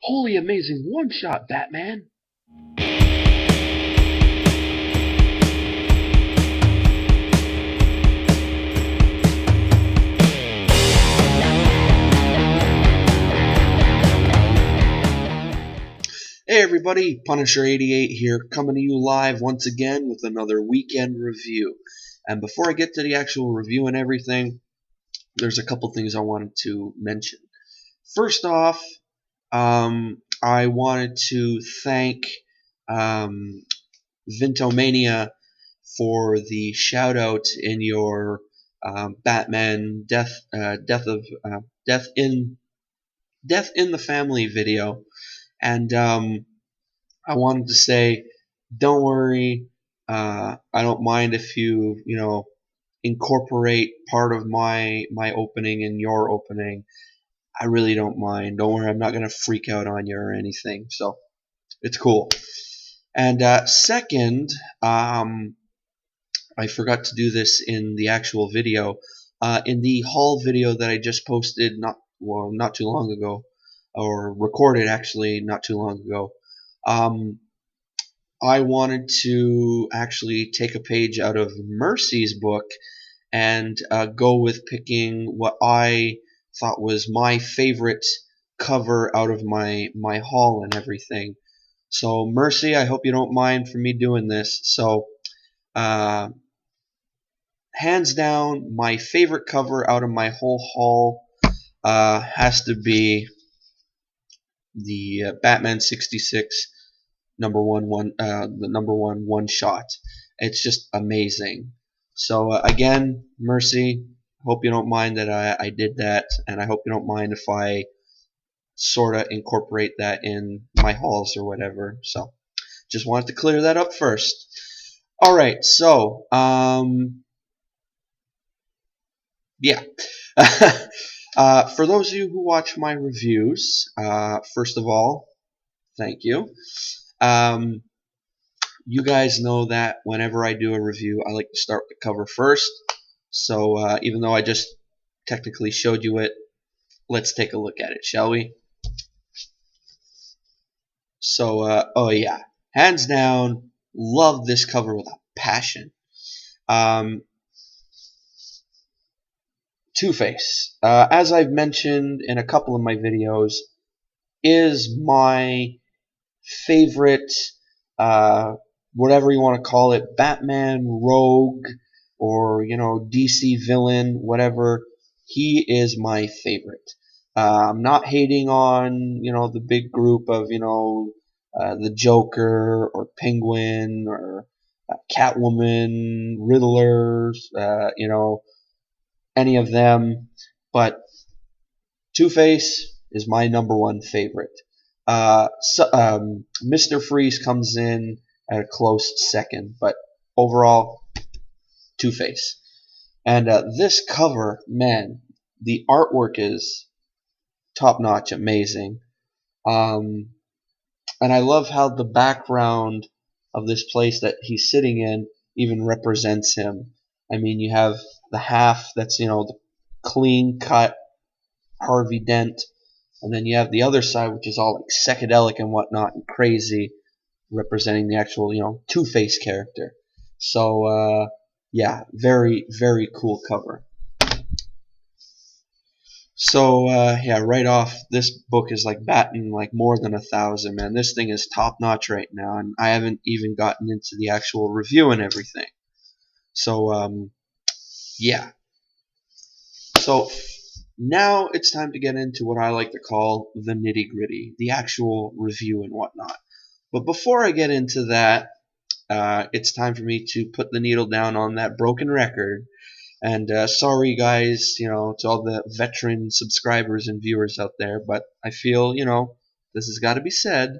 Holy amazing one-shot, Batman! Hey everybody, Punisher88 here, coming to you live once again with another weekend review. And before I get to the actual review and everything, there's a couple things I wanted to mention. First off, I wanted to thank Vintomania for the shout out in your Batman death in the family video, and I wanted to say, don't worry. I don't mind if you incorporate part of my opening in your opening. I really don't mind. Don't worry, I'm not gonna freak out on you or anything. So it's cool. And second, I forgot to do this in the actual video. In the haul video that I just posted not too long ago, or recorded actually not too long ago, I wanted to actually take a page out of Mercy's book and go with picking what I thought was my favorite cover out of my haul and everything. So Mercy, I hope you don't mind for me doing this. So hands down, my favorite cover out of my whole haul has to be the Batman'66 the number one shot. It's just amazing. So again, Mercy, hope you don't mind that I did that, and I hope you don't mind if I sort of incorporate that in my hauls or whatever. So just wanted to clear that up first. All right, so yeah. For those of you who watch my reviews, first of all, thank you. You guys know that whenever I do a review, I like to start with the cover first. So even though I just technically showed you it, let's take a look at it, shall we? So, oh yeah, hands down, love this cover with a passion. Two-Face, as I've mentioned in a couple of my videos, is my favorite, whatever you want to call it, Batman, rogue, or DC villain, whatever. He is my favorite. I'm not hating on the big group of the Joker or Penguin or Catwoman, Riddlers, any of them, but Two-Face is my number one favorite. Mr. Freeze comes in at a close second, but overall, Two-Face. And this cover, man, the artwork is top-notch, amazing. And I love how the background of this place that he's sitting in even represents him. I mean, you have the half that's the clean cut Harvey Dent, and then you have the other side, which is all like psychedelic and whatnot and crazy, representing the actual Two-Face character. So yeah, very very cool cover. So yeah, right off, this book is like batting like more than 1,000, man. This thing is top notch right now, and I haven't even gotten into the actual review and everything. So yeah. So now it's time to get into what I like to call the nitty-gritty, the actual review and whatnot. But before I get into that, it's time for me to put the needle down on that broken record. And sorry, guys, to all the veteran subscribers and viewers out there, but I feel, this has got to be said.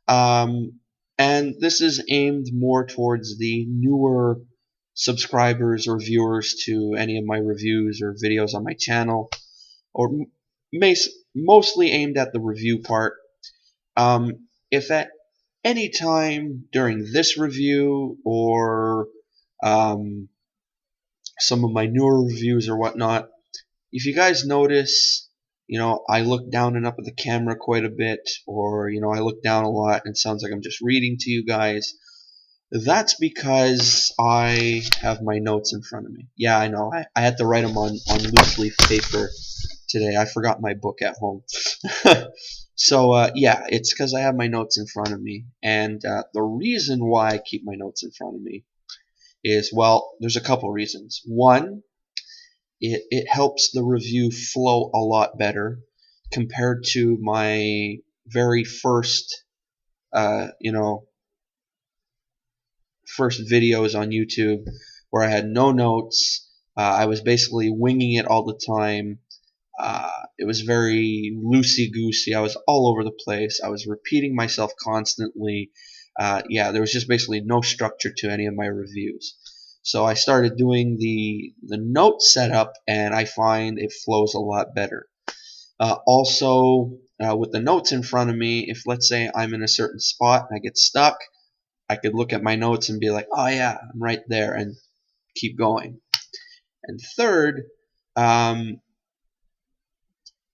And this is aimed more towards the newer subscribers or viewers to any of my reviews or videos on my channel, or mostly aimed at the review part. If at any time during this review or some of my newer reviews or whatnot, if you guys notice I look down and up at the camera quite a bit, or I look down a lot and it sounds like I'm just reading to you guys. That's because I have my notes in front of me. Yeah, I know. I had to write them on loose leaf paper today. I forgot my book at home. So, yeah, it's because I have my notes in front of me. And the reason why I keep my notes in front of me is, well, there's a couple reasons. One, it helps the review flow a lot better compared to my very first, uh, you know, first videos on YouTube where I had no notes. I was basically winging it all the time. It was very loosey-goosey. I was all over the place. I was repeating myself constantly. Yeah, there was just basically no structure to any of my reviews. So I started doing the note setup, and I find it flows a lot better. Also, with the notes in front of me, if let's say I'm in a certain spot and I get stuck, I could look at my notes and be like, oh yeah, I'm right there, and keep going. And third,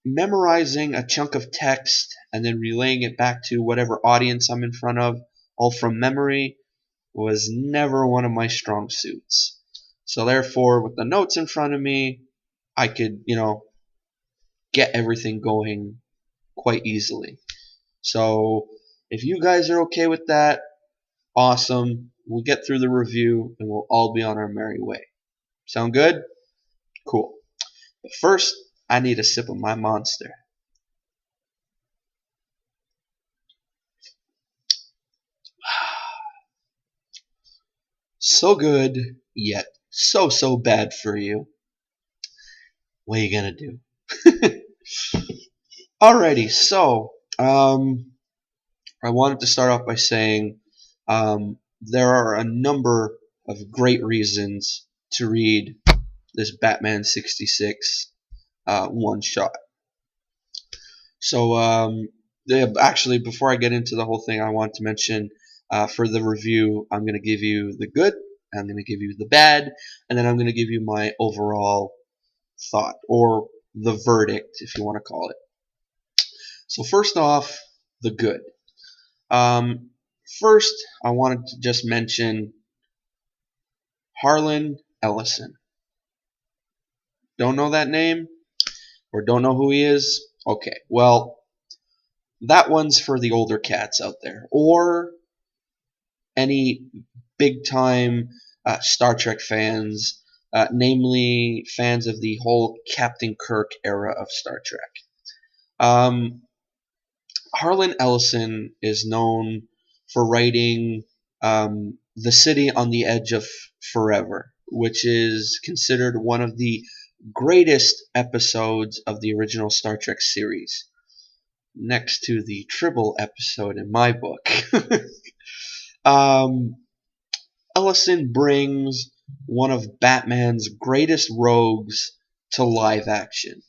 memorizing a chunk of text and then relaying it back to whatever audience I'm in front of, all from memory, was never one of my strong suits. So therefore, with the notes in front of me, I could, get everything going quite easily. So if you guys are okay with that, awesome. We'll get through the review and we'll all be on our merry way. Sound good? Cool. But first, I need a sip of my monster. So good, yet so bad for you. What are you gonna do? Alrighty, so I wanted to start off by saying there are a number of great reasons to read this Batman'66 one shot. So actually, before I get into the whole thing, I want to mention for the review, I'm going to give you the good, I'm going to give you the bad, and then I'm going to give you my overall thought, or the verdict, if you want to call it. So first off, the good. First, I wanted to just mention Harlan Ellison. Don't know that name? Or don't know who he is? Okay, well, that one's for the older cats out there, or any big-time Star Trek fans, namely fans of the whole Captain Kirk era of Star Trek. Harlan Ellison is known for writing The City on the Edge of Forever, which is considered one of the greatest episodes of the original Star Trek series, next to the Tribble episode in my book. Ellison brings one of Batman's greatest rogues to live action.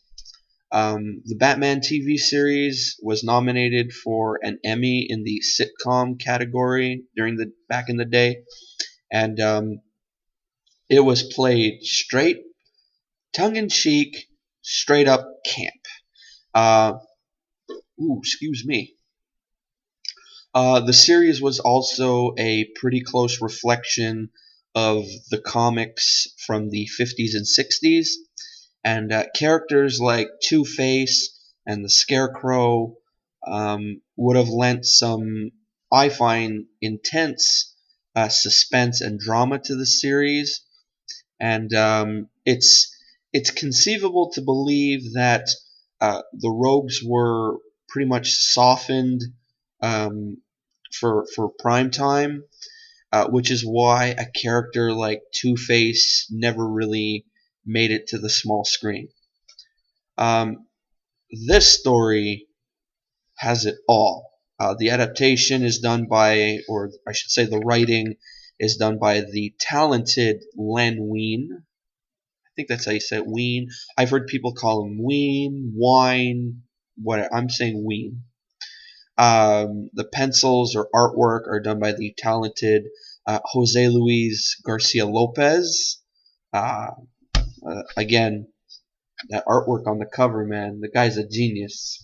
The Batman TV series was nominated for an Emmy in the sitcom category back in the day, and it was played straight, tongue-in-cheek, straight-up camp. Excuse me. The series was also a pretty close reflection of the comics from the 50s and 60s, and characters like Two-Face and the Scarecrow would have lent some, I find, intense suspense and drama to the series, and it's conceivable to believe that the rogues were pretty much softened for prime time, which is why a character like Two-Face never really made it to the small screen. This story has it all. The adaptation is done by, or I should say the writing is done by the talented Len Wein. I think that's how you say it, Wein. I've heard people call him Wein, Wine, whatever. I'm saying Wein. The pencils or artwork are done by the talented Jose Luis Garcia Lopez. Again, that artwork on the cover, man. The guy's a genius.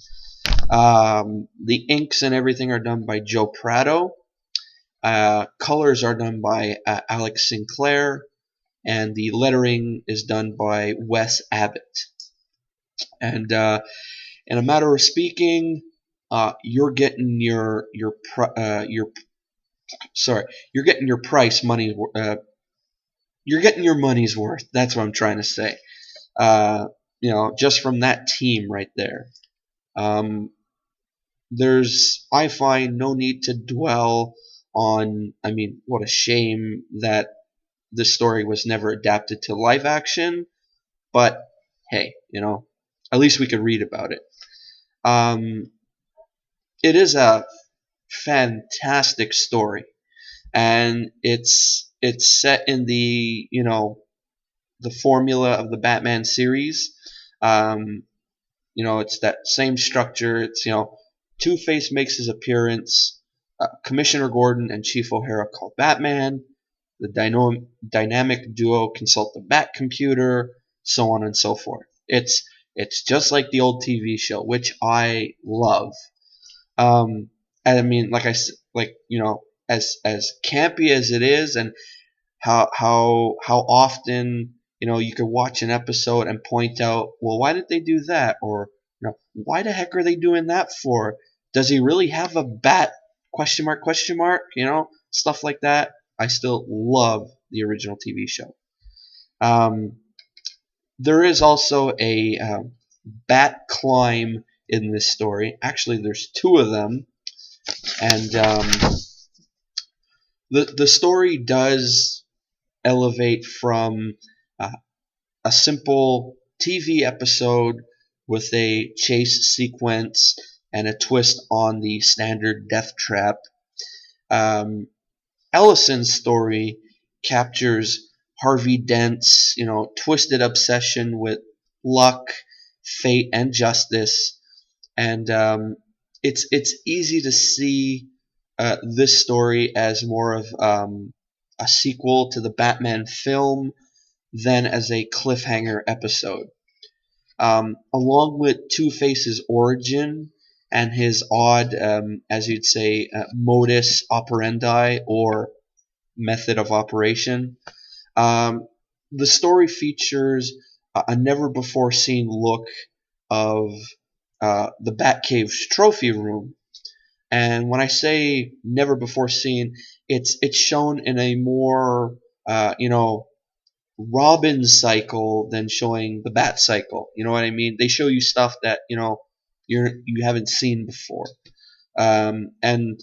The inks and everything are done by Joe Prado. Colors are done by Alex Sinclair, and the lettering is done by Wes Abbott. And in a matter of speaking, you're getting your sorry, you're getting your price money. You're getting your money's worth. That's what I'm trying to say. Just from that team right there. I find no need to dwell on. I mean, what a shame that this story was never adapted to live action. But hey, at least we could read about it. It is a fantastic story, and it's set in the formula of the Batman series. It's that same structure. It's Two-Face makes his appearance. Commissioner Gordon and Chief O'Hara call Batman. The dynamic duo consult the Bat computer, so on and so forth. It's just like the old TV show, which I love. And I mean, as campy as it is, and how often you could watch an episode and point out, well, why did they do that, or why the heck are they doing that for? Does he really have a bat? Question mark, question mark. Stuff like that. I still love the original TV show. There is also a bat climb in this story. Actually, there's two of them, and the story does elevate from a simple TV episode with a chase sequence and a twist on the standard death trap. Ellison's story captures Harvey Dent's, twisted obsession with luck, fate, and justice, and it's easy to see this story as more of a sequel to the Batman film than as a cliffhanger episode. Along with Two-Face's origin and his odd, as you'd say, modus operandi or method of operation, the story features a never-before-seen look of the Batcave's trophy room. And when I say never before seen, it's shown in a more Robin cycle than showing the Bat cycle. You know what I mean? They show you stuff that you haven't seen before. And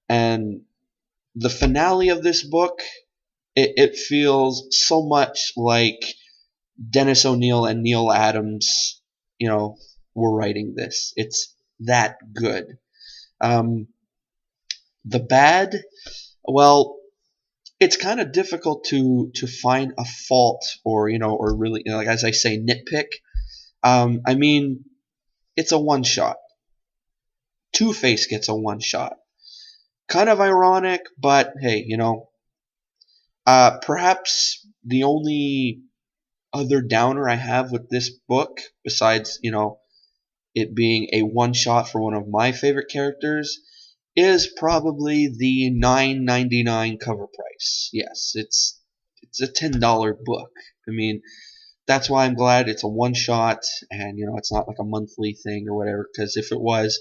the finale of this book, it feels so much like Dennis O'Neil and Neil Adams, were writing this. It's that good. The bad, well, it's kind of difficult to find a fault or really, like, as I say, nitpick. I mean, it's a one shot. Two-Face gets a one shot. Kind of ironic, but hey, perhaps the only other downer I have with this book, besides it being a one shot for one of my favorite characters, is probably the $9.99 cover price. Yes, it's a $10 book. I mean, that's why I'm glad it's a one shot, and it's not like a monthly thing or whatever. Because if it was,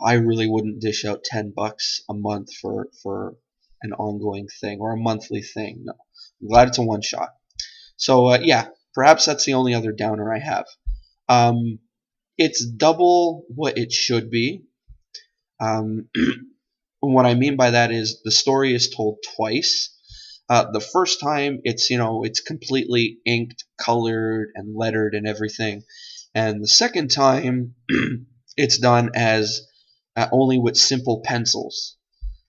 I really wouldn't dish out $10 a month for an ongoing thing or a monthly thing. No, I'm glad it's a one shot. So yeah, perhaps that's the only other downer I have. It's double what it should be. What I mean by that is the story is told twice. The first time it's completely inked, colored, and lettered and everything, and the second time it's done as only with simple pencils.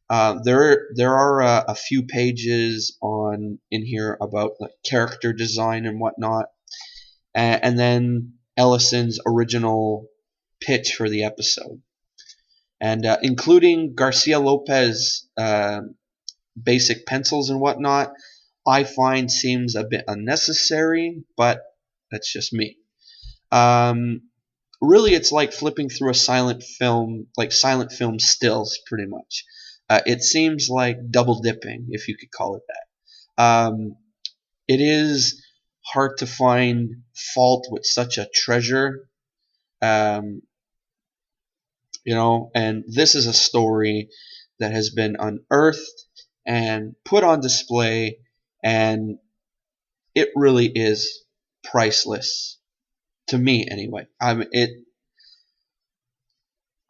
There are a few pages in here about character design and whatnot, and then Ellison's original pitch for the episode. And including Garcia Lopez basic pencils and whatnot, I find seems a bit unnecessary, but that's just me. Really, it's like flipping through a silent film, like silent film stills, pretty much. It seems like double dipping, if you could call it that. It is hard to find fault with such a treasure, um, and this is a story that has been unearthed and put on display, and it really is priceless to me, anyway. I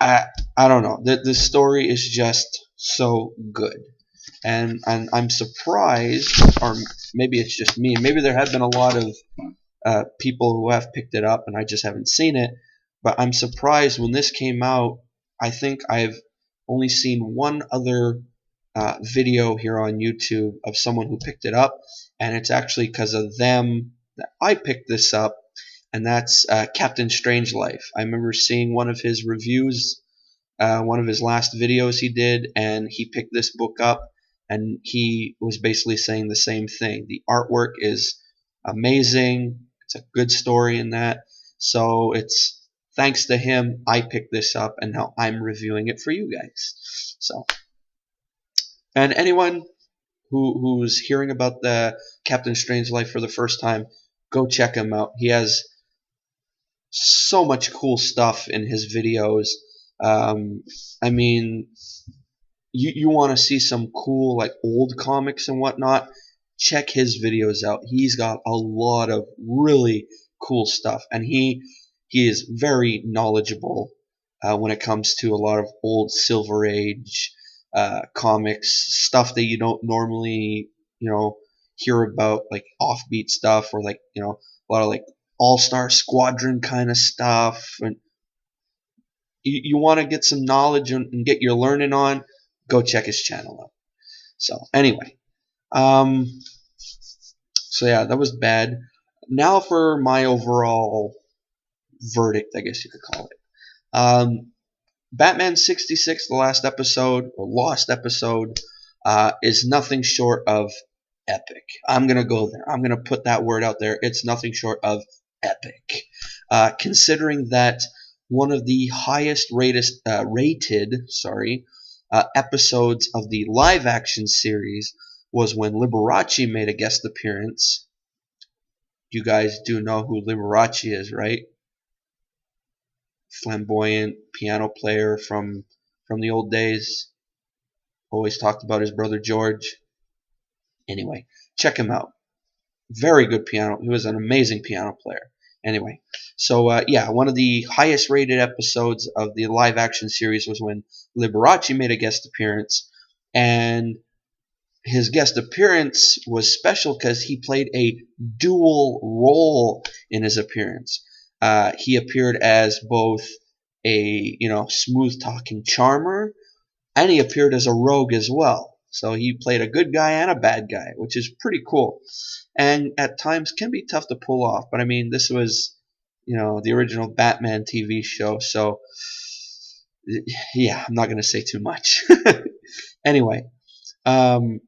I don't know. The story is just so good, and I'm surprised, or maybe it's just me. Maybe there have been a lot of people who have picked it up, and I just haven't seen it. But I'm surprised when this came out. I think I've only seen one other video here on YouTube of someone who picked it up, and it's actually because of them that I picked this up, and that's Captain Strangelove. I remember seeing one of his reviews, one of his last videos he did, and he picked this book up, and he was basically saying the same thing. The artwork is amazing. It's a good story in that. So it's thanks to him I picked this up, and now I'm reviewing it for you guys. So, and anyone who's hearing about the Captain Strangelove for the first time, go check him out. He has so much cool stuff in his videos. I mean, you want to see some cool, like, old comics and whatnot, check his videos out. He's got a lot of really cool stuff, and he is very knowledgeable when it comes to a lot of old Silver Age comics, stuff that you don't normally, hear about, like offbeat stuff, or like, a lot of like All-Star Squadron kind of stuff. And you want to get some knowledge and get your learning on, go check his channel out. So anyway, so yeah, that was bad. Now for my overall verdict, I guess you could call it. Batman'66, the last episode, or lost episode, is nothing short of epic. I'm going to go there. I'm going to put that word out there. It's nothing short of epic. Considering that one of the highest rated episodes of the live action series was when Liberace made a guest appearance. You guys do know who Liberace is, right? Flamboyant piano player from the old days. Always talked about his brother George. Anyway, check him out. Very good piano. He was an amazing piano player. Anyway, so yeah, one of the highest rated episodes of the live action series was when Liberace made a guest appearance, and his guest appearance was special because he played a dual role in his appearance. He appeared as both a smooth talking charmer, and he appeared as a rogue as well. So he played a good guy and a bad guy, which is pretty cool, and at times can be tough to pull off. But I mean, this was the original Batman TV show, so yeah, I'm not gonna say too much. Anyway, so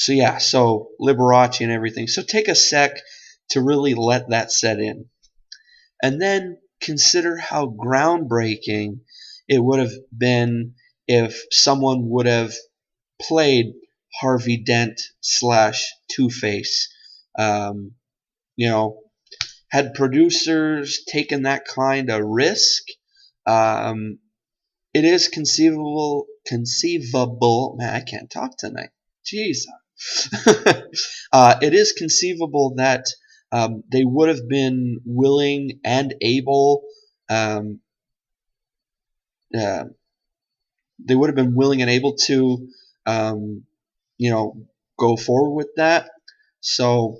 yeah, so Liberace and everything. So take a sec to really let that set in, and then consider how groundbreaking it would have been if someone would have played Harvey Dent / Two-Face. Had producers taken that kind of risk, it is conceivable. Man, I can't talk tonight. Jeez. It is conceivable that they would have been willing and able. They would have been willing and able to, go forward with that. So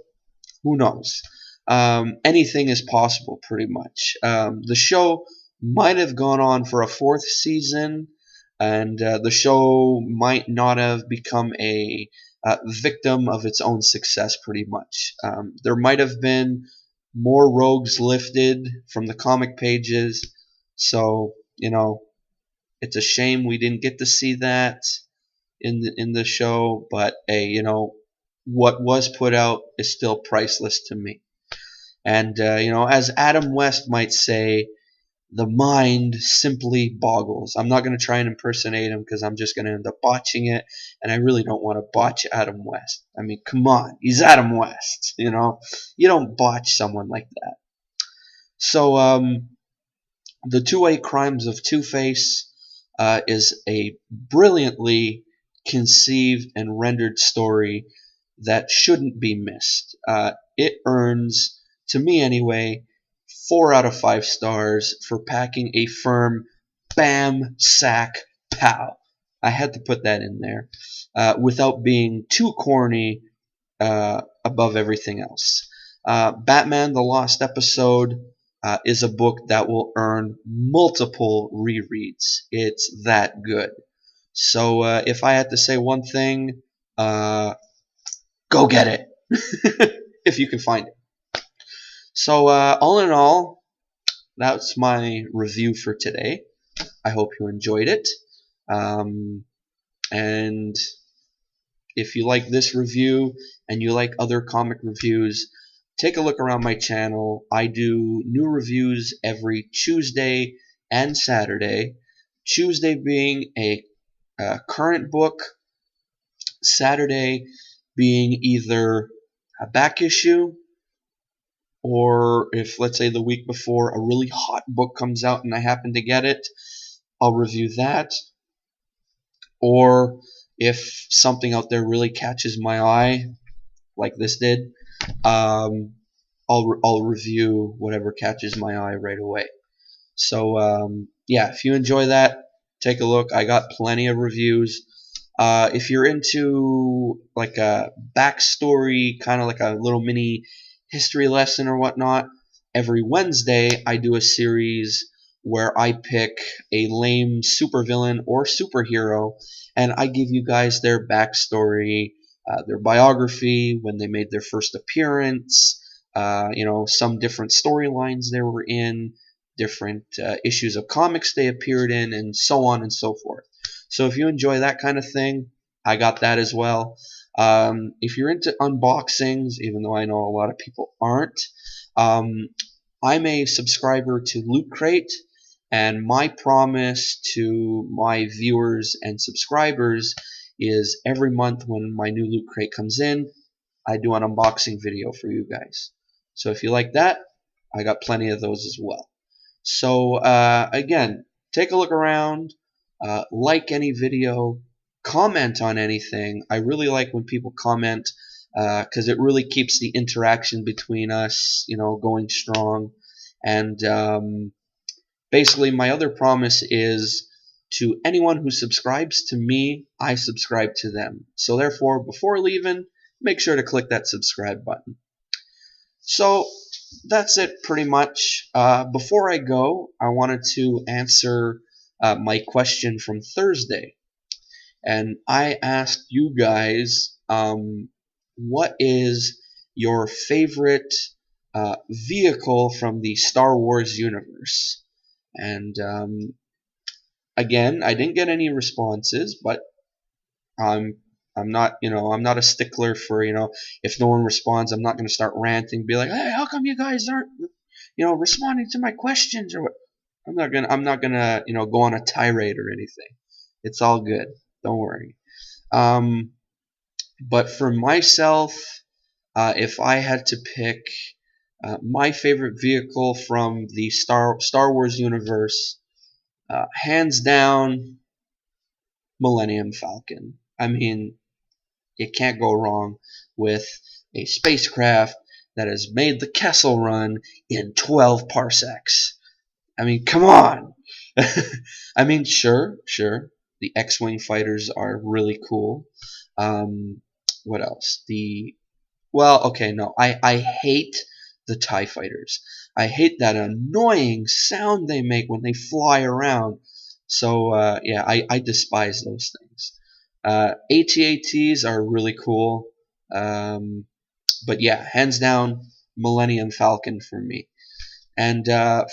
who knows? Anything is possible, pretty much. The show might have gone on for a 4th season, and the show might not have become a victim of its own success, pretty much. There might have been more rogues lifted from the comic pages, so it's a shame we didn't get to see that in the show, but hey, what was put out is still priceless to me. And as Adam West might say, the mind simply boggles. I'm not going to try and impersonate him because I'm just going to end up botching it, and I really don't want to botch Adam West. I mean, come on, he's Adam West. You don't botch someone like that. So, The Two-Way Crimes of Two-Face is a brilliantly conceived and rendered story that shouldn't be missed. It earns, to me anyway, 4 out of 5 stars for packing a firm bam, sack, pow. I had to put that in there without being too corny above everything else. Batman the Lost Episode is a book that will earn multiple rereads. It's that good. So if I had to say one thing, go get it if you can find it. So all in all, that's my review for today. I hope you enjoyed it. And if you like this review and you like other comic reviews, take a look around my channel. I do new reviews every Tuesday and Saturday. Tuesday being a current book, Saturday being either a back issue, or if, let's say, the week before a really hot book comes out and I happen to get it, I'll review that. Or if something out there really catches my eye, like this did, I'll review whatever catches my eye right away. So yeah, if you enjoy that, take a look. I got plenty of reviews. If you're into like a backstory, kind of like a little mini history lesson or whatnot, every Wednesday I do a series where I pick a lame supervillain or superhero, and I give you guys their backstory, their biography, when they made their first appearance, some different storylines they were in, different issues of comics they appeared in, and so on and so forth. So if you enjoy that kind of thing, I got that as well. If you're into unboxings, even though I know a lot of people aren't, I'm a subscriber to Loot Crate, and my promise to my viewers and subscribers is every month when my new Loot Crate comes in, I do an unboxing video for you guys. So if you like that, I got plenty of those as well. So again, take a look around, like any video, comment on anything. I really like when people comment because it really keeps the interaction between us, going strong. And basically, my other promise is to anyone who subscribes to me, I subscribe to them. So therefore, before leaving, make sure to click that subscribe button. So that's it pretty much. Before I go, I wanted to answer my question from Thursday. And I asked you guys, what is your favorite vehicle from the Star Wars universe? And again, I didn't get any responses, but I'm not a stickler for if no one responds, I'm not going to start ranting, be like, hey, how come you guys aren't responding to my questions or what? I'm not gonna go on a tirade or anything. It's all good. Don't worry. But for myself, if I had to pick my favorite vehicle from the Star Wars universe, hands down, Millennium Falcon. I mean, you can't go wrong with a spacecraft that has made the Kessel Run in 12 parsecs. I mean, come on. I mean, sure. The X-Wing fighters are really cool. What else? I hate the TIE fighters. I hate that annoying sound they make when they fly around. So, yeah, I despise those things. AT-ATs are really cool. But yeah, hands down, Millennium Falcon for me. And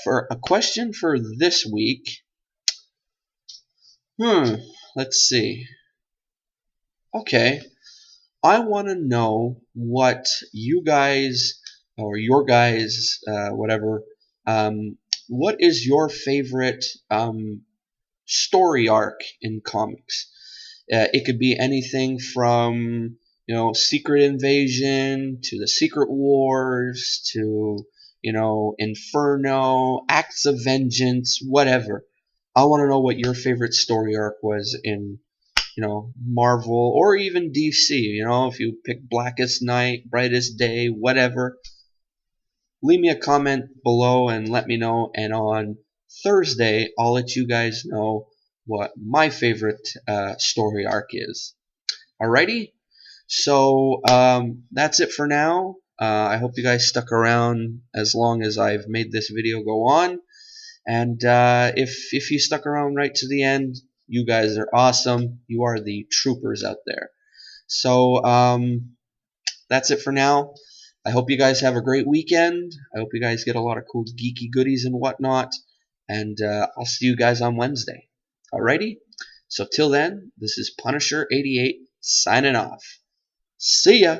for a question for this week, let's see. Okay, I want to know what you guys or your guys, whatever. Um, what is your favorite story arc in comics? It could be anything from Secret Invasion to the Secret Wars to Inferno, Acts of Vengeance, whatever. I want to know what your favorite story arc was in Marvel or even DC. If you pick Blackest Night, Brightest Day, whatever. Leave me a comment below and let me know. And on Thursday, I'll let you guys know what my favorite story arc is. Alrighty? So that's it for now. I hope you guys stuck around as long as I've made this video go on. And if you stuck around right to the end, you guys are awesome. You are the troopers out there. So that's it for now. I hope you guys have a great weekend. I hope you guys get a lot of cool geeky goodies and whatnot. And I'll see you guys on Wednesday. Alrighty? So till then, this is Punisher88 signing off. See ya!